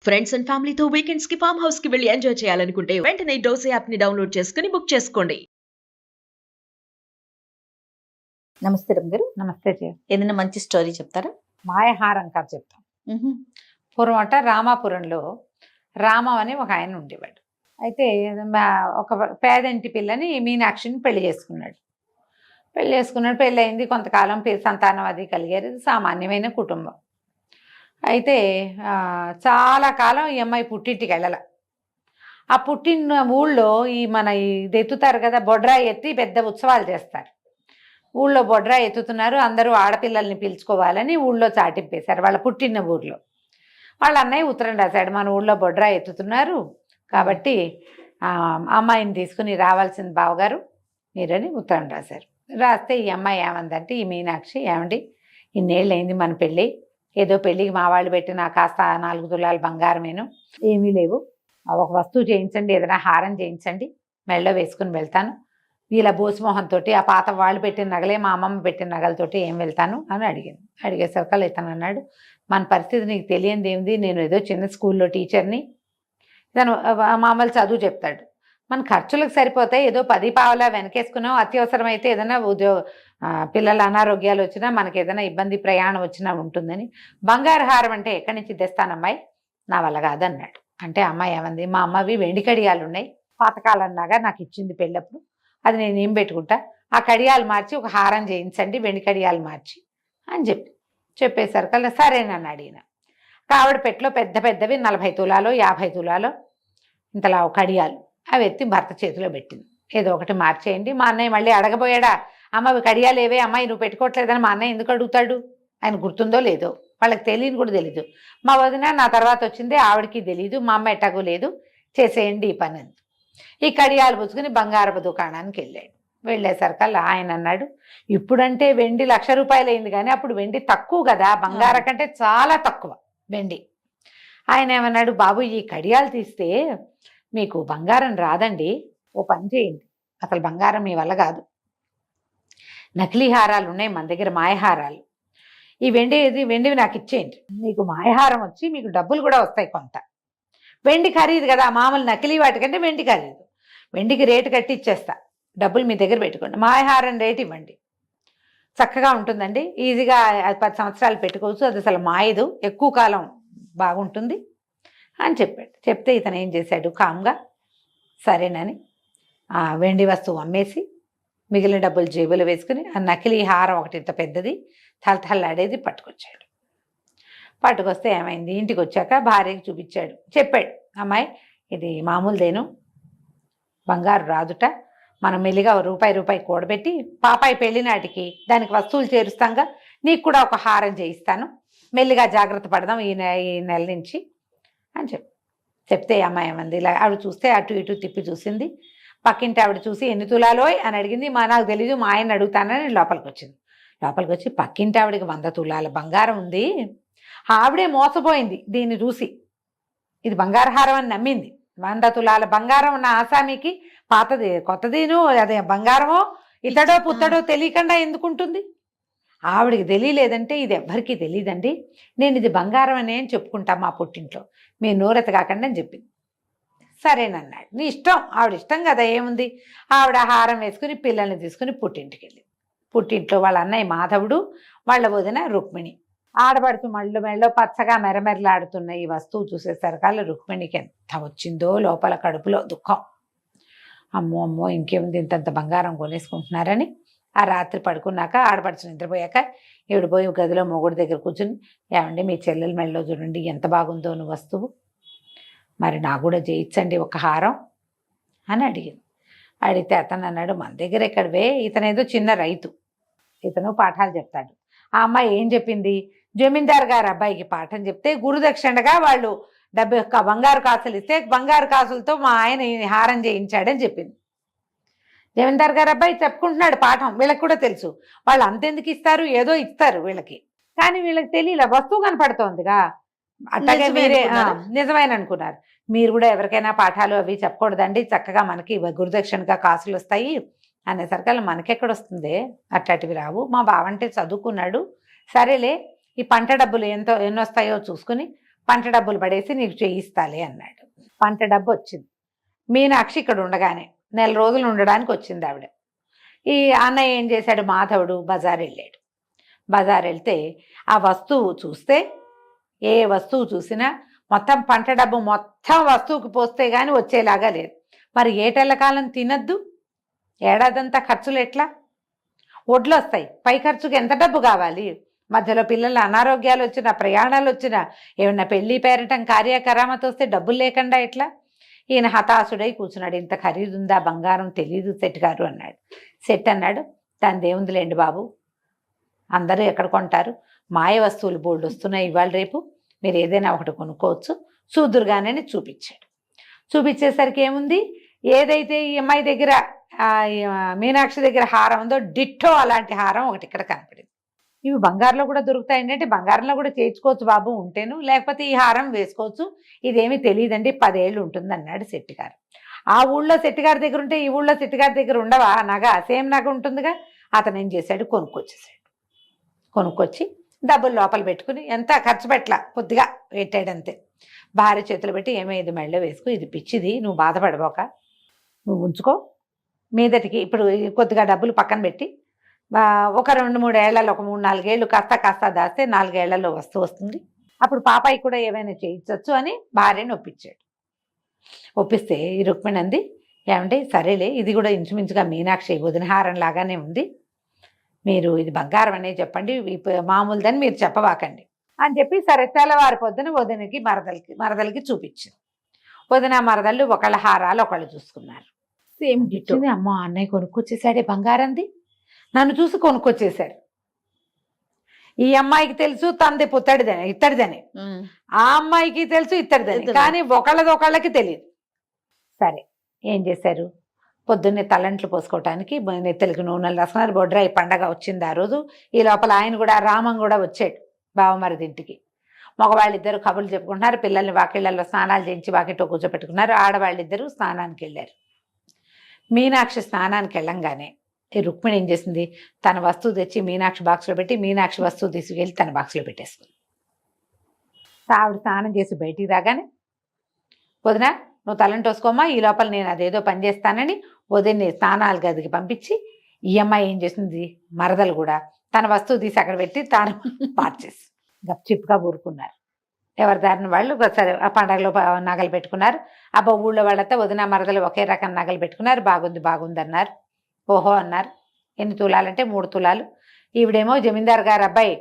Friends and ఫ్యామిలీతో weekends కి farm house కి వెళ్లి ఎంజాయ్ చేయాలనుకుంటే వెంటనే డోసే యాప్ ని డౌన్లోడ్ చేసుకుని బుక్ చేసుకోండి. నమస్తే రమ్గారు. నమస్తే జయ. ఏదైనా మంచి స్టోరీ చెప్తారా? మాయహారం కథ చెప్తాం. పూర్వం అట రామాపురంలో రామం అని ఒక ఆయన ఉండేవాడు. అయితే ఒక పేదంటి పిల్లని మీనాక్షిని పెళ్లి చేసుకున్నాడు. పెళ్ళి అయింది, కొంతకాలం సంతానం అది కలిగారు. ఇది సామాన్యమైన కుటుంబం. అయితే చాలా కాలం ఈ అమ్మాయి పుట్టింటికి వెళ్ళాల. ఆ పుట్టిన ఊళ్ళో ఇది ఎత్తుతారు కదా, బొడ్రాయి ఎత్తి పెద్ద ఉత్సవాలు చేస్తారు. ఊళ్ళో బొడ్రాయి ఎత్తుతున్నారు, అందరూ ఆడపిల్లల్ని పిలుచుకోవాలని ఊళ్ళో చాటింపేశారు. వాళ్ళ పుట్టిన ఊర్లో వాళ్ళ అన్నయ్య ఉత్తరం రాశాడు, మన ఊళ్ళో బొడ్రాయి ఎత్తుతున్నారు కాబట్టి అమ్మాయిని తీసుకుని రావాల్సింది బావగారు మీరని ఉత్తరం రాశారు. రాస్తే ఈ అమ్మాయి ఏమందంటే, ఈ మీనాక్షి, ఏమండి ఇన్నేళ్ళు అయింది మన పెళ్ళి, ఏదో పెళ్ళికి మా వాళ్ళు పెట్టిన కాస్త 4 తులాల బంగారమేను, ఏమీ లేవు, ఒక వస్తువు చేయించండి, ఏదైనా హారం చేయించండి, మెళ్ళో వేసుకుని వెళ్తాను. వీళ్ళ బోసుమోహంతో ఆ పాత వాళ్ళు పెట్టిన నగలే, మా అమ్మమ్మ పెట్టిన నగలతోటి ఏం వెళ్తాను అని అడిగింది. అడిగేసరికి ఇతను అన్నాడు, మన పరిస్థితి నీకు తెలియంది ఏంది, నేను ఏదో చిన్న స్కూల్లో టీచర్ని, తను మామూలు చదువు చెప్తాడు, మన ఖర్చులకు సరిపోతాయి, ఏదో 10 పావలా వెనకేసుకున్నాం, అత్యవసరమైతే ఏదైనా పిల్లల అనారోగ్యాలు వచ్చినా, మనకి ఏదైనా ఇబ్బంది ప్రయాణం వచ్చినా ఉంటుందని, బంగారు హారం అంటే ఎక్కడి నుంచి తెస్తానమ్మాయి, నా వల్ల కాదన్నాడు. అంటే అమ్మాయి ఏమంది, మా అమ్మవి వెండి కడియాలు ఉన్నాయి, పాతకాలన్నాగా నాకు ఇచ్చింది పెళ్ళప్పుడు, అది నేను ఏం పెట్టుకుంటా, ఆ కడియాలు మార్చి ఒక హారం చేయించండి, వెండి కడియాలు మార్చి అని చెప్పేసరికి సరేనని అడిగిన. ఆవిడ పెట్లో పెద్ద పెద్దవి 40 తులాలో 50 తులాలో ఇంతలా కడియాలు అవి ఎత్తి భర్త చేతిలో పెట్టింది. ఏదో ఒకటి మార్చేయండి. మా అన్నయ్య మళ్ళీ అడగబోయాడా, అమ్మ కడియాలు ఏవే అమ్మాయి నువ్వు పెట్టుకోవట్లేదని మా అన్నయ్య ఎందుకు అడుగుతాడు, ఆయన గుర్తుందో లేదో, వాళ్ళకి తెలియని కూడా తెలీదు. మా వదిన నా తర్వాత వచ్చిందే, ఆవిడకి తెలీదు, మా అమ్మ ఎట్టగో లేదు, చేసేయండి ఈ పని. ఈ కడియాలు పుచ్చుకుని బంగారపు దుకాణానికి వెళ్ళాడు. వెళ్ళేసరికల్లా ఆయన అన్నాడు, ఇప్పుడంటే వెండి 1,00,000 రూపాయలు అయింది, కానీ అప్పుడు వెండి తక్కువ కదా, బంగారం కంటే చాలా తక్కువ వెండి. ఆయన ఏమన్నాడు, బాబు ఈ కడియాలు తీస్తే మీకు బంగారం రాదండి, ఓ పని చేయండి, అసలు బంగారం మీ వల్ల కాదు, నకిలీ హారాలు ఉన్నాయి మన దగ్గర, మాయహారాలు, ఈ వెండివి నాకు ఇచ్చేయండి, మీకు మాయహారం వచ్చి మీకు డబ్బులు కూడా వస్తాయి కొంత. వెండి ఖరీదు కదా, మామూలు నకిలీ వాటికంటే వెండి ఖరీదు, వెండికి రేటు కట్టి ఇచ్చేస్తా, డబ్బులు మీ దగ్గర పెట్టుకోండి, మాయహారం రేటు ఇవ్వండి, చక్కగా ఉంటుందండి, ఈజీగా 10 సంవత్సరాలు పెట్టుకోవచ్చు, అది అసలు మాయదు, ఎక్కువ కాలం బాగుంటుంది అని చెప్పాడు. చెప్తే ఇతను ఏం చేశాడు, కామ్గా సరేనని ఆ వెండి వస్తువు అమ్మేసి మిగిలిన డబ్బులు జేబులో వేసుకుని ఆ నకిలీ హారం ఒకటి ఇంత పెద్దది తలతల్లాడేది పట్టుకొచ్చాడు. పట్టుకొస్తే ఏమైంది, ఇంటికి వచ్చాక భార్యకి చూపించాడు, చెప్పాడు, అమ్మాయి ఇది మామూలుదేను, బంగారు రాదుట, మనం మెల్లిగా రూపాయి కూడబెట్టి పాపాయి పెళ్లి నాటికి దానికి వస్తువులు చేరుస్తాంగా, నీకు కూడా ఒక హారం చేయిస్తాను, మెల్లిగా జాగ్రత్త పడదాం ఈ నెల నుంచి అని చెప్తే అమ్మాయి ఏమంది, ఇలా ఆవిడ చూస్తే అటు ఇటు తిప్పి చూసింది. పక్కింటి ఆవిడ చూసి 8 తులాలోయ్ అని అడిగింది. నాకు తెలీదు, మా ఆయన అడుగుతానని లోపలికి వచ్చింది. లోపలికి వచ్చి పక్కింటి ఆవిడకి 100 తులాల బంగారం ఉంది, ఆవిడే మోసపోయింది దీన్ని చూసి, ఇది బంగారు హారం అని నమ్మింది. 100 తులాల బంగారం ఉన్న ఆసామికి పాతది కొత్తదిను అదే బంగారమో ఇతడో పుత్తడో తెలియకుండా ఎందుకుంటుంది, ఆవిడికి తెలియలేదంటే ఇది ఎవ్వరికీ తెలియదండి, నేను ఇది బంగారం అనే అని చెప్పుకుంటా మా పుట్టింట్లో, మీ నోరెత కాకండి అని చెప్పింది. సరేనన్నాడు, నీ ఇష్టం, ఆవిడ ఇష్టం కదా, ఏముంది. ఆవిడ హారం వేసుకుని పిల్లల్ని తీసుకుని పుట్టింటికి వెళ్ళింది. పుట్టింట్లో వాళ్ళ అన్నయ్య మాధవుడు, వాళ్ళ వదిన రుక్మిణి, ఆడబడుతూ మెళ్ళో పచ్చగా మెరమెరలాడుతున్న ఈ వస్తువు చూసేసరికల్లా రుక్మిణికి ఎంత వచ్చిందో లోపల కడుపులో దుఃఖం. అమ్మో ఇంకేముంది, ఇంతంత బంగారం కొనేసుకుంటున్నారని. ఆ రాత్రి పడుకున్నాక ఆడపడుచు నిద్రపోయాక ఈవిడ పోయి గదిలో మొగుడు దగ్గర కూర్చుని, ఏమండి మీ చెల్లెల మెళ్ళలో చూడండి ఎంత బాగుందో నువ్వు వస్తువు, మరి నాకు కూడా చేయించండి ఒక హారం అని అడిగింది. అడిగితే అతను అన్నాడు, మన దగ్గర ఎక్కడవే, ఇతనేదో చిన్న రైతు, ఇతను పాఠాలు చెప్తాడు. ఆ అమ్మాయి ఏం చెప్పింది, జమీందార్ గారు అబ్బాయికి పాఠం చెప్తే గురుదక్షిణగా వాళ్ళు 70 బంగారు కాసులు ఇస్తే బంగారు కాసులతో మా ఆయన హారం చేయించాడని చెప్పింది. జమీందార్ గారు అబ్బాయి చెప్పుకుంటున్నాడు పాఠం, వీళ్ళకి కూడా తెలుసు, వాళ్ళు అంతెందుకు ఇస్తారు, ఏదో ఇస్తారు వీళ్ళకి, కానీ వీళ్ళకి తెలియలే, వస్తువు కనపడుతోందిగా, అట్లాగే మీరే నిజమైన అనుకున్నారు. మీరు కూడా ఎవరికైనా పాఠాలు అవి చెప్పకూడదండి, చక్కగా మనకి గురుదక్షిణగా కాసులు వస్తాయి అనేసరికల్లా మనకెక్కడ వస్తుంది, అట్లాంటివి రావు, మా బావంటే చదువుకున్నాడు, సరేలే ఈ పంట డబ్బులు ఎన్నొస్తాయో చూసుకుని పంట డబ్బులు పడేసి నీకు చేయిస్తాలే అన్నాడు. పంట డబ్బు వచ్చింది. మీనాక్షి ఇక్కడ ఉండగానే 4 రోజులు ఉండడానికి వచ్చింది ఆవిడ. ఈ అన్నయ్య ఏం చేశాడు, మాధవుడు బజార్ వెళ్ళాడు. బజార్ వెళ్తే ఆ వస్తువు చూస్తే, ఏ వస్తువు చూసినా మొత్తం పంట డబ్బు మొత్తం వస్తువుకి పోస్తే కానీ వచ్చేలాగా లేదు. మరి ఏటెళ్ళ కాలం తినద్దు, ఏడాదంతా ఖర్చులు ఎట్లా? వడ్లు వస్తాయి, పై ఖర్చుకి ఎంత డబ్బు కావాలి? మధ్యలో పిల్లల అనారోగ్యాలు వచ్చినా, ప్రయాణాలు వచ్చినా, ఏమన్నా పెళ్లి పేరటం కార్యకరామత వస్తే డబ్బులు లేకుండా ఎట్లా? ఈయన హతాశుడై కూర్చున్నాడు. ఇంత ఖరీదుందా బంగారం, తెలీదు సెట్ గారు అన్నాడు. సెట్ అన్నాడు, దాని దేవుందిలేండి బాబు, అందరూ ఎక్కడ కొంటారు, మాయ వస్తువులు బోర్డు వస్తున్నాయి ఇవాళ రేపు, మీరు ఏదైనా ఒకటి కొనుక్కోవచ్చు, చూదురుగానే చూపించాడు. చూపించేసరికి ఏముంది, ఏదైతే ఈ అమ్మాయి దగ్గర మీనాక్షి దగ్గర హారం ఉందో డిట్టో అలాంటి హారం ఒకటి ఇక్కడ కనపడింది. ఇవి బంగారంలో కూడా దొరుకుతాయండి అంటే, బంగారంలో కూడా చేయించుకోవచ్చు బాబు ఉంటేను, లేకపోతే ఈ హారం వేసుకోవచ్చు, ఇదేమీ తెలియదండి, 10 ఏళ్ళు ఉంటుంది అన్నాడు శెట్టి గారు. ఆ ఊళ్ళో శెట్టి గారి దగ్గర ఉంటే ఈ ఊళ్ళో శెట్టి గారి దగ్గర ఉండవా నగ? సేమ్ నగ ఉంటుందిగా. అతను ఏం చేశాడు, కొనుక్కొచ్చేసాడు. కొనుక్కొచ్చి డబ్బులు లోపల పెట్టుకుని, ఎంత ఖర్చు పెట్టలా, కొద్దిగా పెట్టాడంతే. భార్య చేతులు పెట్టి, ఏమైంది మెళ్ళో వేసుకో, ఇది పిచ్చిది, నువ్వు బాధపడబోక, నువ్వు ఉంచుకో, మీదటికి ఇప్పుడు కొద్దిగా డబ్బులు పక్కన పెట్టి ఒక 2-3 ఏళ్లలో, ఒక 3-4 ఏళ్ళు కాస్త దాస్తే 4 ఏళ్లలో వస్తుంది, అప్పుడు పాపాయి కూడా ఏమైనా చేయించవచ్చు అని భార్యని ఒప్పించాడు. ఒప్పిస్తే ఈ రుక్మిణి అంది, ఏమంటే సరేలే, ఇది కూడా ఇంచుమించుగా మీనాక్షి వదినహారం లాగానే ఉంది, మీరు ఇది బంగారం అనే చెప్పండి, మామూలుదని మీరు చెప్పవాకండి అని చెప్పి, సరే తెల్లవారి పొద్దున వదినకి మరదలికి చూపించింది. వదిన మరదళ్ళు ఒకళ్ళ హారాలు ఒకళ్ళు చూసుకున్నారు. సేమ్ ఇచ్చింది. అమ్మ అన్నయ్య కొనుక్కొచ్చేసాడే బంగారంది, నన్ను చూసి కొనుక్కొచ్చేశారు. ఈ అమ్మాయికి తెలుసు తంది ఇత్తడిదని, ఆ అమ్మాయికి తెలుసు ఇత్తడిదని, కానీ ఒకళ్ళకి తెలియదు. సరే ఏం చేశారు, పొద్దున్నే తలంట్లు పోసుకోవటానికి నెత్తలికి నూనెలు రాసుకున్నారు. బొడ్రాయి పండగ వచ్చింది ఆ రోజు. ఈ లోపల ఆయన కూడా, రామం కూడా వచ్చాడు బావమరిదింటికి. మగవాళ్ళిద్దరు కబుర్లు చెప్పుకుంటున్నారు, పిల్లల్ని వాకిళ్లలో స్నానాలు చేయించి వాకిట్లో కూర్చోపెట్టుకున్నారు. ఆడవాళ్ళిద్దరూ స్నానానికి వెళ్ళారు. మీనాక్షి స్నానానికి వెళ్ళంగానే ఈ రుక్మిణి ఏం చేసింది, తన వస్తువు తెచ్చి మీనాక్షి బాక్స్లో పెట్టి, మీనాక్షి వస్తువు తీసుకెళ్ళి తన బాక్స్లో పెట్టేసుకుంది. ఆవిడ స్నానం చేసి బయటికి రాగానే, వదిన నువ్వు తలంటి వేసుకోమ్మా, ఈ లోపల నేను అదేదో పని చేస్తానని వదిన్ని స్నానాల గదికి పంపించి, ఈ అమ్మాయి ఏం చేసింది, మరదలు కూడా తన వస్తువు తీసి అక్కడ పెట్టి తాను మార్చేసి గప్చిప్గా ఊరుకున్నారు. ఎవరి దారిని వాళ్ళు. సరే ఆ పండగలో నగలు పెట్టుకున్నారు. అబ్బా ఊళ్ళో వాళ్ళతో వదిన మరదలు ఒకే రకం నగలు పెట్టుకున్నారు. బాగుంది అన్నారు. ఓహో అన్నారు. ఎన్ని తులాలంటే 3 తులాలు. ఈవిడేమో జమీందార్ గారు అబ్బాయి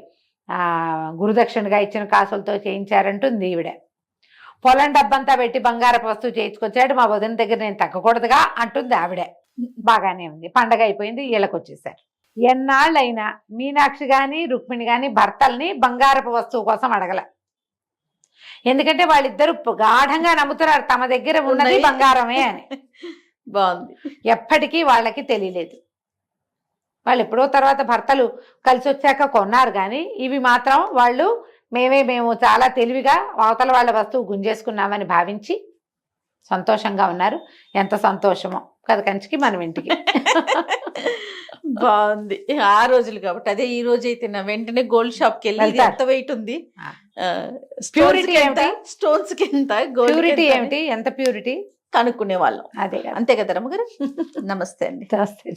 గురుదక్షిణగా ఇచ్చిన కాసులతో చేయించారంటుంది ఈవిడ. పొలం డబ్బంతా పెట్టి బంగారపు వస్తువు చేయించుకొచ్చాడు, మా వదిన దగ్గర నేను తగ్గకూడదుగా అంటుంది ఆవిడ. బాగానే ఉంది. పండగ అయిపోయింది, వీళ్ళకి వచ్చేసారు. ఎన్నాళ్ళైనా మీనాక్షి కానీ రుక్మిణి కానీ భర్తల్ని బంగారపు వస్తువు కోసం అడగల. ఎందుకంటే వాళ్ళిద్దరూ గాఢంగా నమ్ముతున్నారు తమ దగ్గర ఉన్నది బంగారమే అని. బాగుంది. ఎప్పటికీ వాళ్ళకి తెలియలేదు. వాళ్ళు ఎప్పుడో తర్వాత భర్తలు కలిసి వచ్చాక కొన్నారు, కానీ ఇవి మాత్రం వాళ్ళు మేము చాలా తెలివిగా అవతల వాళ్ళ వస్తువు గుంజేసుకున్నామని భావించి సంతోషంగా ఉన్నారు. ఎంత సంతోషమో కదా కంచికి మనం ఇంటికి. బాగుంది. ఆ రోజులు కాబట్టి. అదే ఈ రోజు అయితే వెంటనే గోల్డ్ షాప్ కి వెళ్ళి ఎంత వెయిట్ ఉంది, ప్యూరిటీ ఏమిటి, స్టోన్స్ కి ఎంత, ప్యూరిటీ ఏమిటి, ఎంత ప్యూరిటీ కనుక్కునే వాళ్ళం. అదే అంతే కదా రమ్మగారు. నమస్తే అండి. నమస్తే.